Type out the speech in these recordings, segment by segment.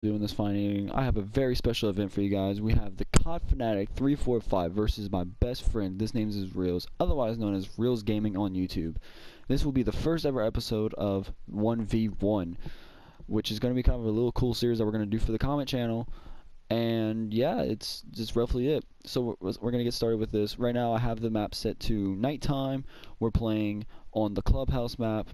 doing this fine evening. I have a very special event for you guys. We have the COD Fanatic 345 versus my best friend. This name is Reels, otherwise known as Reels Gaming on YouTube. This will be the first ever episode of 1v1, which is going to be kind of a little cool series that we're going to do for the comment channel. And yeah, it's just roughly it. So we're going to get started with this. Right now I have the map set to nighttime. We're playing on the clubhouse map.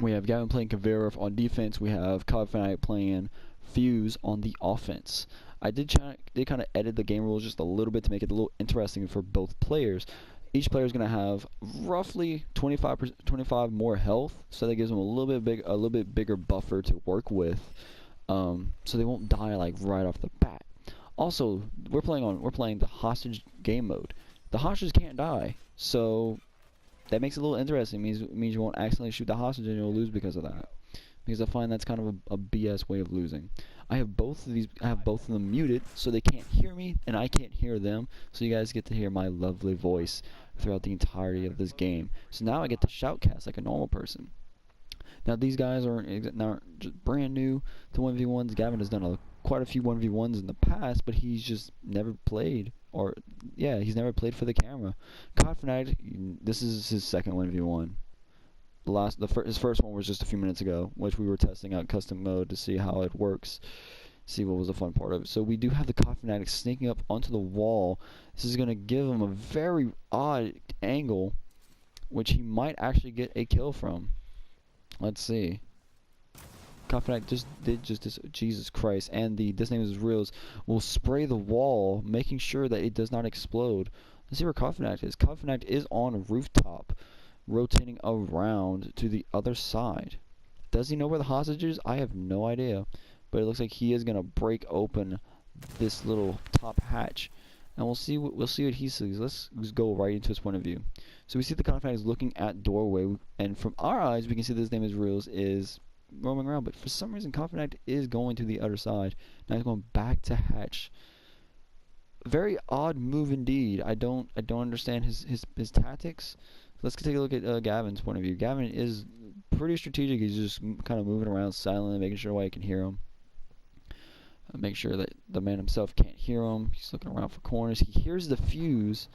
We have Gavin playing Kavera on defense. We have COD Fanatic playing Fuse on the offense. I did kind of edit the game rules just a little bit to make it a little interesting for both players. Each player is going to have roughly 25 more health, so that gives them a little bit bigger buffer to work with, so they won't die like right off the bat. Also, we're playing the hostage game mode. The hostages can't die, so that makes it a little interesting. It means you won't accidentally shoot the hostage and you'll lose because of that. Because I find that's kind of a BS way of losing. I have both of them muted, so they can't hear me and I can't hear them. So you guys get to hear my lovely voice throughout the entirety of this game. So now I get to shoutcast like a normal person. Now these guys aren't just brand new to 1v1s. Gavin has done quite a few 1v1s in the past, but he's just never played, he's never played for the camera. COD Fanatic, this is his second 1v1. His first one was just a few minutes ago, which we were testing out custom mode to see how it works, see what was the fun part of it. So we do have the COD Fanatic sneaking up onto the wall. This is going to give him a very odd angle, which he might actually get a kill from. Let's see. COD Fanatic just did this. Jesus Christ. And this name is Reels will spray the wall, making sure that it does not explode. Let's see where COD Fanatic is. COD Fanatic is on a rooftop, rotating around to the other side. Does he know where the hostage is? I have no idea. But it looks like he is going to break open this little top hatch. And we'll see what he sees. Let's go right into his point of view. So we see the COD Fanatic is looking at doorway, and from our eyes we can see that his name is Reels is roaming around, but for some reason COD Fanatic is going to the other side. Now he's going back to hatch. Very odd move indeed. I don't understand his tactics. Let's take a look at Gavin's point of view. Gavin is pretty strategic. He's just kind of moving around silently, making sure nobody can hear him. Make sure that the man himself can't hear him. He's looking around for corners. He hears the fuse.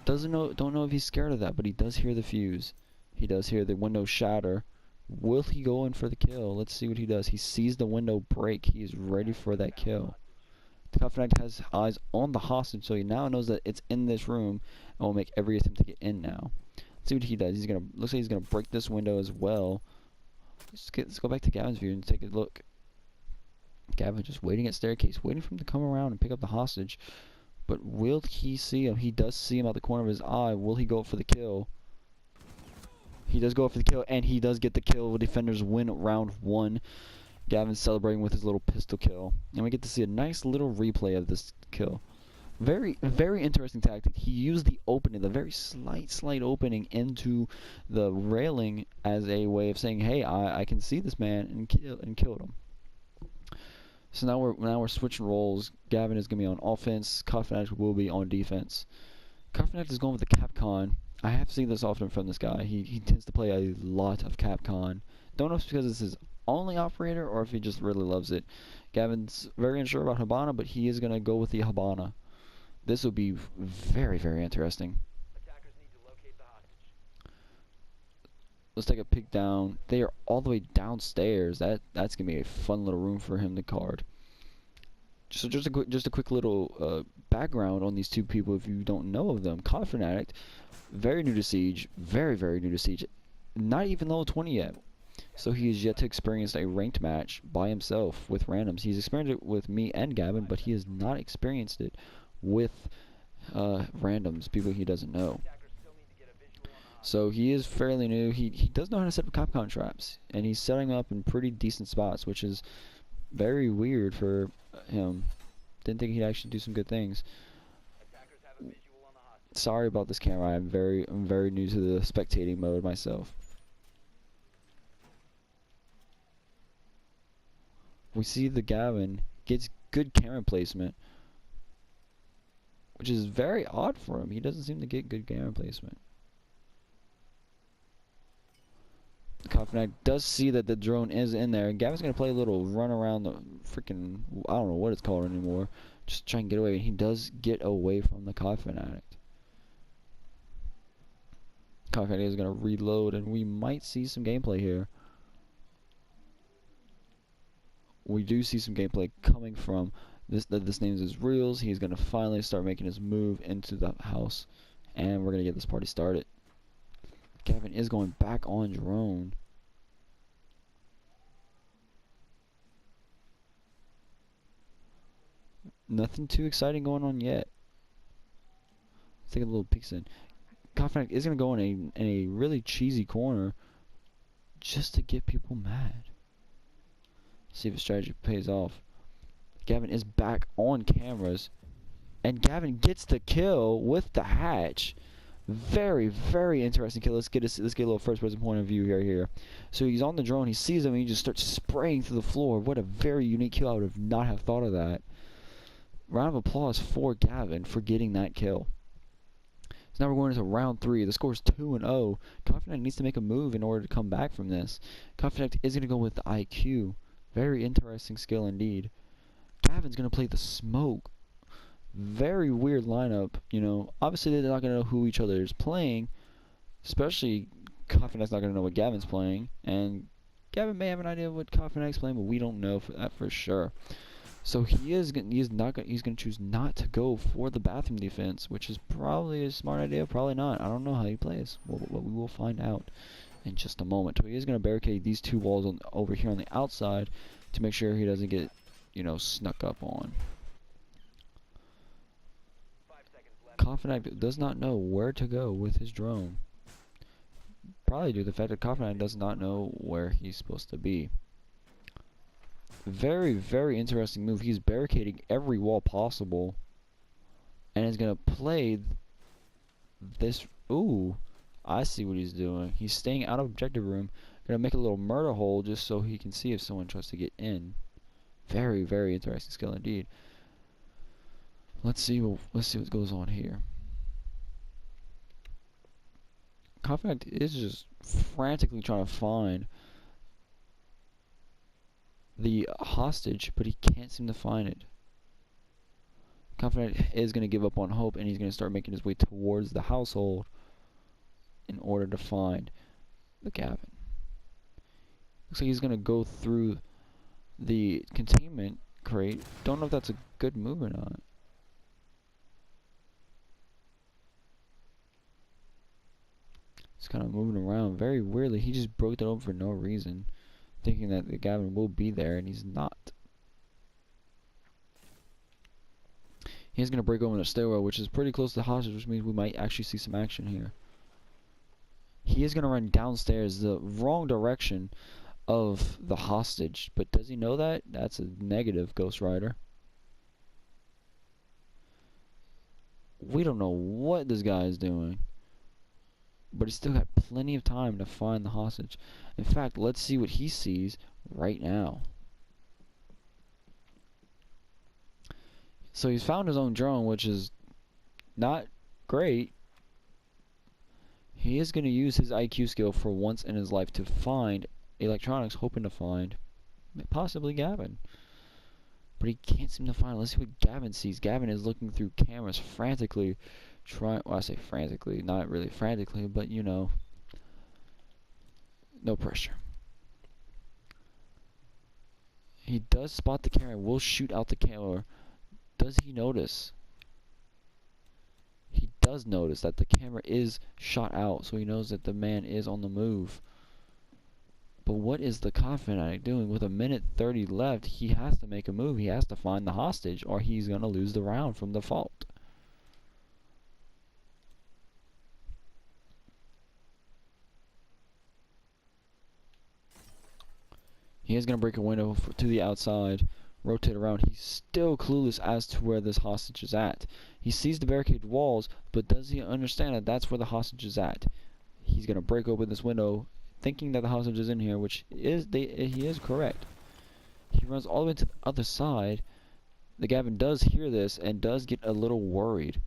Don't know if he's scared of that, but he does hear the fuse. He does hear the window shatter. Will he go in for the kill? Let's see what he does. He sees the window break. He is ready for that kill. The COD Fanatic has eyes on the hostage, so he now knows that it's in this room and will make every attempt to get in now. Let's see what he does. Looks like he's gonna break this window as well. Let's go back to Gavin's view and take a look. Gavin just waiting at staircase, waiting for him to come around and pick up the hostage. But will he see him? He does see him out the corner of his eye. Will he go up for the kill? He does go up for the kill, and he does get the kill. Defenders win round 1. Gavin's celebrating with his little pistol kill. And we get to see a nice little replay of this kill. Very interesting tactic. He used the opening, the very slight opening into the railing as a way of saying, hey, I can see this man, and killed him. So now we're switching roles. Gavin is gonna be on offense. COD Fanatic will be on defense. COD Fanatic is going with the Capcom. I have seen this often from this guy. He tends to play a lot of Capcom. Don't know if it's because it's his only operator or if he just really loves it. Gavin's very unsure about Habana, but he is gonna go with the Habana. This will be very interesting. Attackers need to locate the hostage. Let's take a peek down. They are all the way downstairs. That's gonna be a fun little room for him to guard. So just a quick little background on these two people if you don't know of them. COD Fanatic, very new to Siege, very new to Siege, not even level 20 yet. So he is yet to experience a ranked match by himself with randoms. He's experienced it with me and Gavin, but he has not experienced it with randoms, people he doesn't know. So he is fairly new. He does know how to set up Capcom traps, and he's setting up in pretty decent spots, which is very weird for him. Didn't think he'd actually do some good things. Sorry about this camera. I'm very new to the spectating mode myself. We see the Gavin gets good camera placement, which is very odd for him. He doesn't seem to get good camera placement. The Confidant does see that the drone is in there. Gavin's gonna play a little run around the freaking, I don't know what it's called anymore. Just try and get away. And he does get away from the Confidant. Confidant is gonna reload, and we might see some gameplay here. We do see some gameplay coming from this. This name is Reels. He's gonna finally start making his move into the house, and we're gonna get this party started. Gavin is going back on drone. Nothing too exciting going on yet. Let's take a little peek in. Confidant is gonna go in a really cheesy corner just to get people mad. See if his strategy pays off. Gavin is back on cameras, and Gavin gets the kill with the hatch. Very, very interesting kill. Let's get a little first person point of view here. So he's on the drone, he sees him, and he just starts spraying through the floor. What a very unique kill. I would have not have thought of that. Round of applause for Gavin for getting that kill. So now we're going into round 3. The score is 2-0. Confidant needs to make a move in order to come back from this. Confidant is going to go with the IQ. Very interesting skill indeed. Gavin's going to play the smoke. Very weird lineup, you know. Obviously they're not going to know who each other is playing, especially Confidant's not going to know what Gavin's playing, and Gavin may have an idea of what Confidant's playing, but we don't know for that for sure. So he's going to choose not to go for the bathroom defense, which is probably a smart idea, probably not. I don't know how he plays. Well, we will find out in just a moment. So he is going to barricade these two walls over here on the outside to make sure he doesn't get, you know, snuck up on. Confidant does not know where to go with his drone. Probably due to the fact that Confidant does not know where he's supposed to be. Very, very interesting move. He's barricading every wall possible, and is gonna play this. Ooh, I see what he's doing. He's staying out of objective room. Gonna make a little murder hole just so he can see if someone tries to get in. Very, very interesting skill indeed. Let's see what goes on here. Confidant is just frantically trying to find the hostage, but he can't seem to find it. Confidant is going to give up on hope, and he's going to start making his way towards the household in order to find the Gavin. Looks like he's going to go through the containment crate. Don't know if that's a good move or not. He's kind of moving around very weirdly. He just broke that open for no reason, thinking that the Gavin will be there, and he's not. He's going to break open the stairwell, which is pretty close to the hostage, which means we might actually see some action here. He is going to run downstairs the wrong direction of the hostage, but does he know that? That's a negative, Ghost Rider. We don't know what this guy is doing, but he's still got plenty of time to find the hostage. In fact, let's see what he sees right now. So he's found his own drone, which is not great. He is going to use his IQ skill for once in his life to find electronics, hoping to find possibly Gavin. But he can't seem to find it. Let's see what Gavin sees. Gavin is looking through cameras frantically, well, I say frantically, not really frantically, but you know, no pressure. He does spot the camera, will shoot out the camera. Does he notice? He does notice that the camera is shot out, so he knows that the man is on the move. But what is the Confidant doing? With 1:30 left, he has to make a move. He has to find the hostage, or he's going to lose the round from default. He is going to break a window to the outside, rotate around. He's still clueless as to where this hostage is at. He sees the barricaded walls, but does he understand that that's where the hostage is at? He's going to break open this window, thinking that the hostage is in here, which is he is correct. He runs all the way to the other side. The Gavin does hear this and does get a little worried.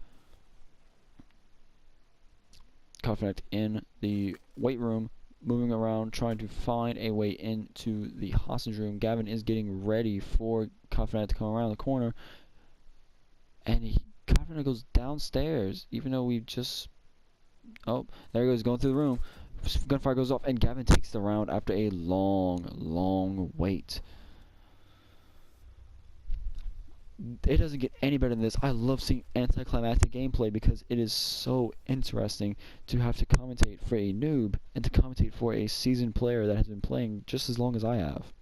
Confidant in the weight room, moving around, trying to find a way into the hostage room. Gavin is getting ready for Confidant to come around the corner, and Confidant goes downstairs, even though we just... Oh, there he goes, going through the room. Gunfire goes off, and Gavin takes the round after a long wait. It doesn't get any better than this. I love seeing anticlimactic gameplay because it is so interesting to have to commentate for a noob and to commentate for a seasoned player that has been playing just as long as I have.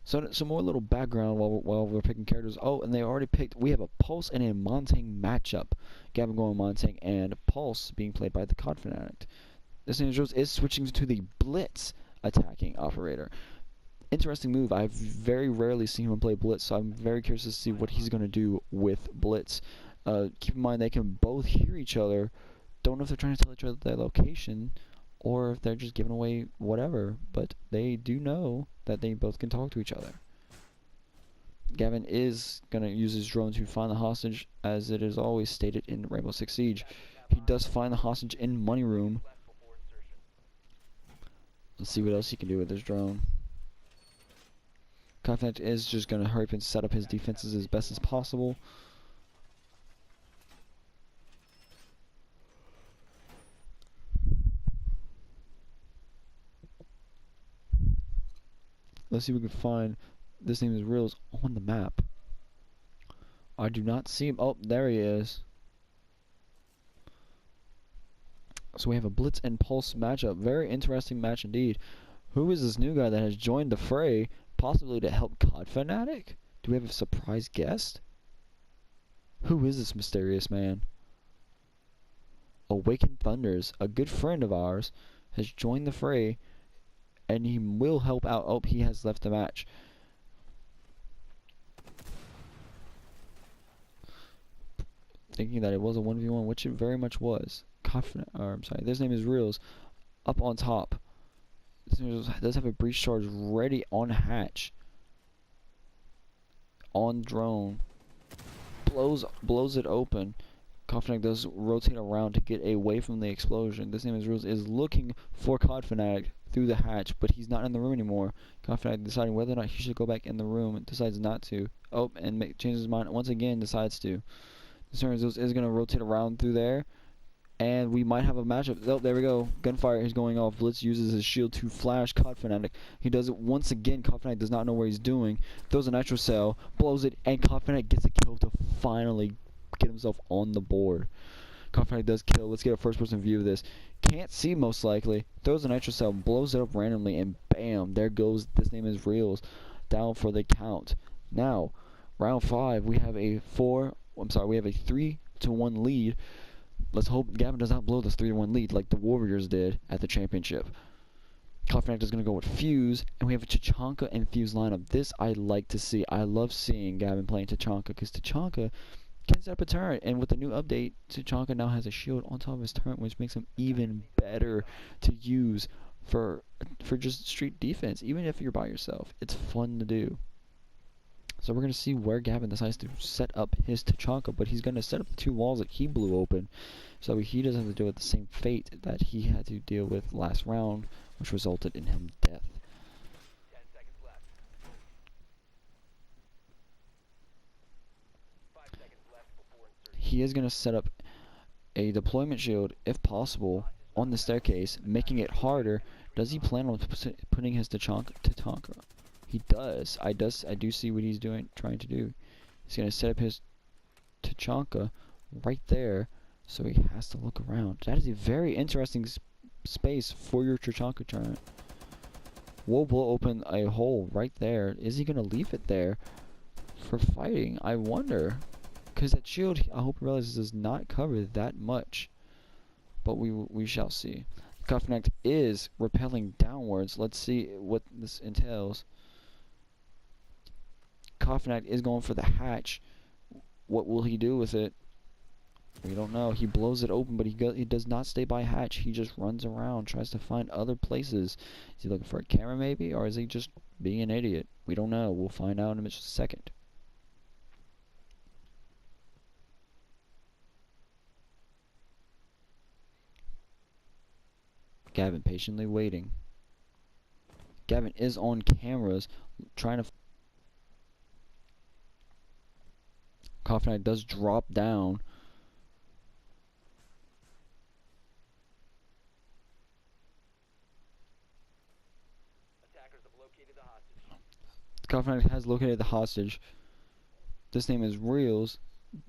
So some more little background while we're picking characters. Oh, and they already picked... We have a Pulse and a Montang matchup. Gavin going Montang and Pulse being played by the COD Fanatic. This Ninja is switching to the Blitz attacking operator. Interesting move. I've very rarely seen him play Blitz, so I'm very curious to see what he's going to do with Blitz. Keep in mind they can both hear each other. Don't know if they're trying to tell each other their location or if they're just giving away whatever, but they do know that they both can talk to each other. Gavin is going to use his drone to find the hostage, as it is always stated in Rainbow Six Siege. He does find the hostage in Money Room. Let's see what else he can do with his drone. Confidant is just going to hurry up and set up his defenses as best as possible. Let's see if we can find... This name is Reels on the map. I do not see him. Oh, there he is. So we have a Blitz and Pulse matchup. Very interesting match indeed. Who is this new guy that has joined the fray, possibly to help COD Fanatic? Do we have a surprise guest? Who is this mysterious man? Awakened Thunders, a good friend of ours, has joined the fray, and he will help out. Oh, he has left the match. Thinking that it was a 1v1, which it very much was. I'm sorry, this name is Reels, up on top. This does have a breach charge ready on hatch. On drone. Blows it open. Confidant does rotate around to get away from the explosion. This name is Reels is looking for COD Fanatic through the hatch, but he's not in the room anymore. COD Fanatic deciding whether or not he should go back in the room and decides not to. Oh, and changes his mind once again, decides to. This name is going to rotate around through there. And we might have a matchup. Oh, there we go. Gunfire is going off. Blitz uses his shield to flash COD Fanatic. He does it once again. COD Fanatic does not know where he's doing. Throws a nitro cell, blows it, and COD Fanatic gets a kill to finally get himself on the board. COD Fanatic does kill. Let's get a first-person view of this. Can't see most likely. Throws a nitro cell, blows it up randomly, and bam, there goes. This name is Reels. Down for the count. Now, round 5, we have a 3-1 lead. Let's hope Gavin does not blow this 3-1 lead like the Warriors did at the championship. COD Fanatic is going to go with Fuse, and we have a Tachanka and Fuse lineup. This I like to see. I love seeing Gavin playing Tachanka because Tachanka can set up a turret, and with the new update, Tachanka now has a shield on top of his turret, which makes him even better to use for just street defense. Even if you're by yourself, it's fun to do. So we're going to see where Gavin decides to set up his Tachanka, but he's going to set up the 2 walls that he blew open, so he doesn't have to deal with the same fate that he had to deal with last round, which resulted in him death. 10 seconds left. 5 seconds left before insertion. He is going to set up a deployment shield, if possible, on the staircase, making it harder. Does he plan on putting his Tachanka? He does. I do see what he's trying to do. He's going to set up his Tachanka right there, so he has to look around. That is a very interesting space for your Tachanka turret. We'll blow open a hole right there. Is he going to leave it there for fighting? I wonder. Because that shield, I hope he realizes, does not cover that much. But we shall see. COD Fanatic is repelling downwards. Let's see what this entails. COD Fanatic is going for the hatch. What will he do with it? We don't know. He blows it open, but he does not stay by hatch. He just runs around, tries to find other places. Is he looking for a camera maybe, or is he just being an idiot? We don't know. We'll find out in just a second. Gavin patiently waiting. Gavin is on cameras trying to. Coffin does drop down. Attackers have located the hostage. Coffin has located the hostage. This name is Reels.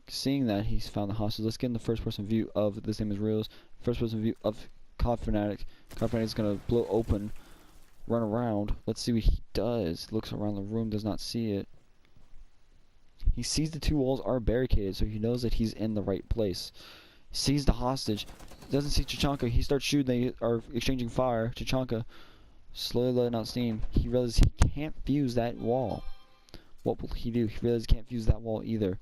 Seeing that he's found the hostage, let's get in the first person view of this name is Reels. First person view of COD Fanatic. COD Fanatic is gonna blow open, run around. Let's see what he does. Looks around the room, does not see it. He sees the two walls are barricaded, so he knows that he's in the right place. Sees the hostage, doesn't see Chachanka. He starts shooting. They are exchanging fire. Chachanka slowly letting out steam. He realizes he can't fuse that wall. What will he do? He realizes he can't fuse that wall either.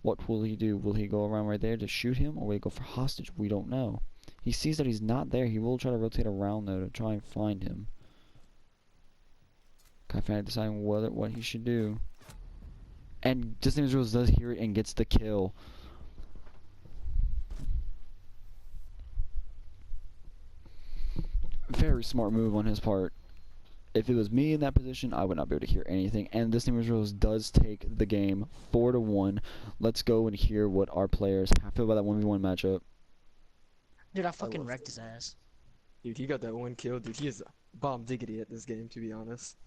What will he do? Will he go around right there to shoot him, or will he go for hostage? We don't know. He sees that he's not there. He will try to rotate around though to try and find him. Kind of deciding what he should do. And just name Rose does hear it and gets the kill. Very smart move on his part. If it was me in that position, I would not be able to hear anything. And this name Rose does take the game 4-1. Let's go and hear what our players have to feel about that 1v1 matchup. Dude, I fucking wrecked his ass. Dude, he got that one kill. Dude, he is bomb diggity at this game, to be honest.